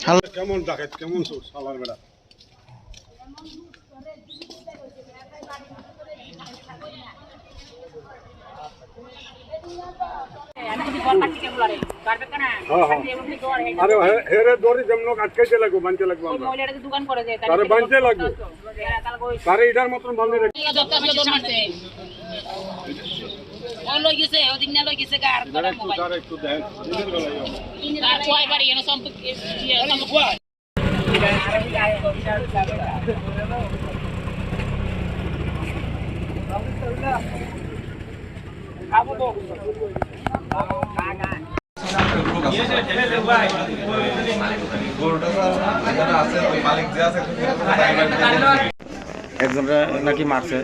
Hello, কেমন ডাকাত, কেমন সালার বেড়া? হেরে দড়ি যেমন আটকাইতে লাগবো, বানতে লাগবো, তারে বানতে লাগবো, তারে এটার মতন বান্ধে রাখবো। একটু দেন একজনরা নাকি মারছে,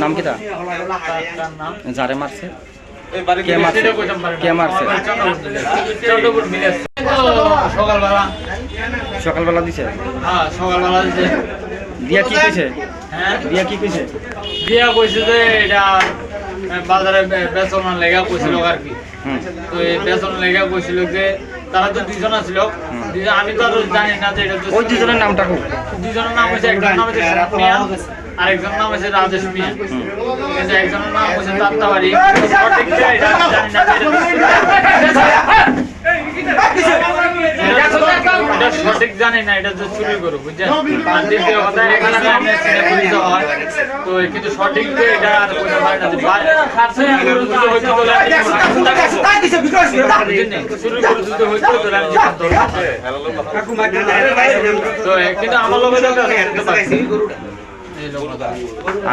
নাম কিটা যারে মারছে, কে মারছে, কে মারছে? সকালবেলা দিছে, সকালবেলা দিছে। দিয়া কি কইছে? হ্যাঁ, দিয়া কি কইছে? দিয়া কইছে যে এটা বাজারে বেচনের লেগা কইছিল আর কি। তো এই বেচনের লেগা কইছিল যে তারা তো দুইজন আছিল, আমি তো জানি না যে এটা ওই দুজনের নামটা খুব, দুজনের নাম হচ্ছে, একজনের নাম হচ্ছে সিখক মিয়া, আরেকজনের নাম হচ্ছে রাজেশ মিয়া। কিন্তু একজনের নাম হচ্ছে তাত্তাবাড়ি, সঠিক যে এটা জানি না, এটা সঠিক জানি না, এটা যে চুরি করো বুঝছেন। আর দ্বিতীয় কথা, এখানে আমি সিনে পুলিশ হয় তো, কিন্তু সঠিক যে এটা আর কইতে পারি না। চুরি করে দিতে হইতো তাহলে আমি জীবন ধরতাম। তো কিন্তু আমার লোক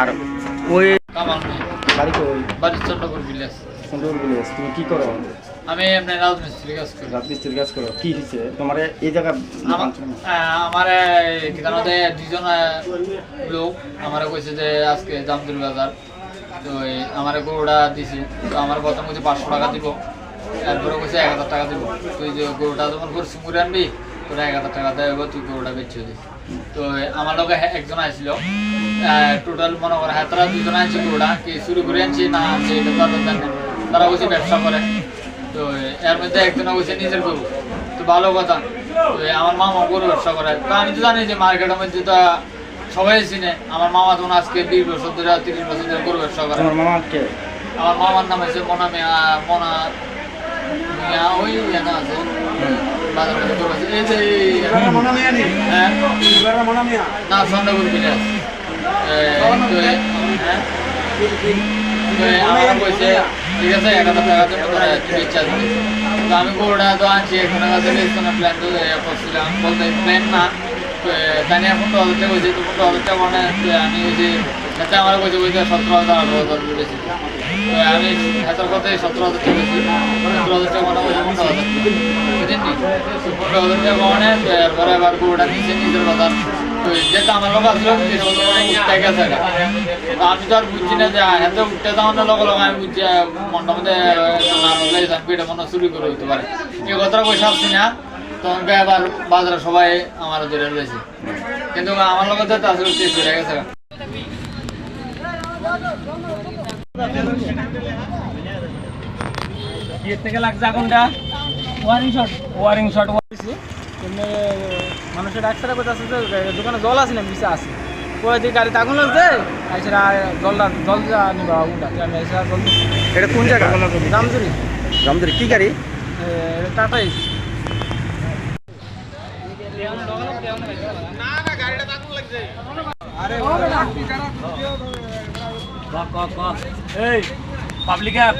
আর ওই কামাল বাড়ি কই? বাড়ির চন্দ্রপুর ভিলেজ। সুন্দর ভিলেজ। তুমি কি করো? আমি আপনার রাজমিস্ত্রি কাজ করি। রাজমিস্ত্রির কাজ করো। কি হয়েছে তোমার এই জায়গা? আমার ঠিকানাতে দুজন লোক আমার কইছে যে আজকে জামদুল বাজার, তো আমার গরুটা দিছে। তো আমার প্রথম কইছে 500 টাকা দিব, এরপরে কইছে 1000 টাকা দিব। তুই যে গরুটা যখন করে সুমুরে আনবি তোরা 1000 টাকা দেবো, তুই গরুটা বেচে দিস। তো আমার লগে একজন আসছিল, টোটাল মনে করে হ্যাঁ তারা দুজন আনছে গরুটা, কি শুরু করে আনছি না আনছে এটা তো জানেন। তারা বলছে ব্যবসা করে, তো এর মধ্যে একজনে বলছে নিজের গরু। তো ভালো কথা, তো আমার মামা গরু ব্যবসা করে। তো আমি তো জানি যে মার্কেটের মধ্যে তো সবাই চিনে। আমার মামা তখন আজকে 20 বছর ধরে 30 বছর ধরে গরু ব্যবসা করে। আমার মামা কে? আমার মামার নাম হচ্ছে মনা মিয়া, মনা মিয়া, ওই না আছে বাজার মধ্যে গরু আছে। এই যে হ্যাঁ না, চন্দ্রপুর ভিলেজ। হ্যাঁ, আমার কইছে ঠিক আছে 1000 টাকা তুমি ইচ্ছা দিবে। তো আমি গরুটা তো আনছি, এখন প্ল্যান তো করছিলাম, বলতে প্ল্যান না। তো তাই এখন তো 1000 টাকা হয়েছে, তো 1000 টাকা মানে আমি ওই যে হাতে আমার কইছে 17,000 18,000 বেশি। তো আমি হাতের কথায় 17,000 টাকা বেশি, 17,000 টাকা মানে কইছে 15,000 টাকা, বুঝলেন নি? 15,000 টাকা মানে এরপরে আবার গরুটা নিচে নিজের বাজার। তো যেটা আমার লোক আসলো উঠতে গেছে, আমি তো আর বুঝছি না যে এত উঠতে যাওয়ার লগে লগে আমি বুঝছি মনটা মধ্যে এটা মনে চুরি করে হইতে পারে। এই কথাটা কই সারছি না, তখন আবার বাজারে সবাই আমার ধরে রয়েছে, কিন্তু আমার লোক আসলে টেস্ট হয়ে গেছে। থেকে লাগছে আগুনটা ওয়ারিং শট মানুষের ডাক্তার কথা আছে যে দোকানে জল আছে না, মিশে আছে ওই যে গাড়িতে আগুন লাগছে, আইসা জল নিবা আগুনটা। আমি আইসা জল। এটা কোন জায়গা? জামজুরি। জামজুরি কি গাড়ি? Tata S. এই পাবলিক অ্যাপ।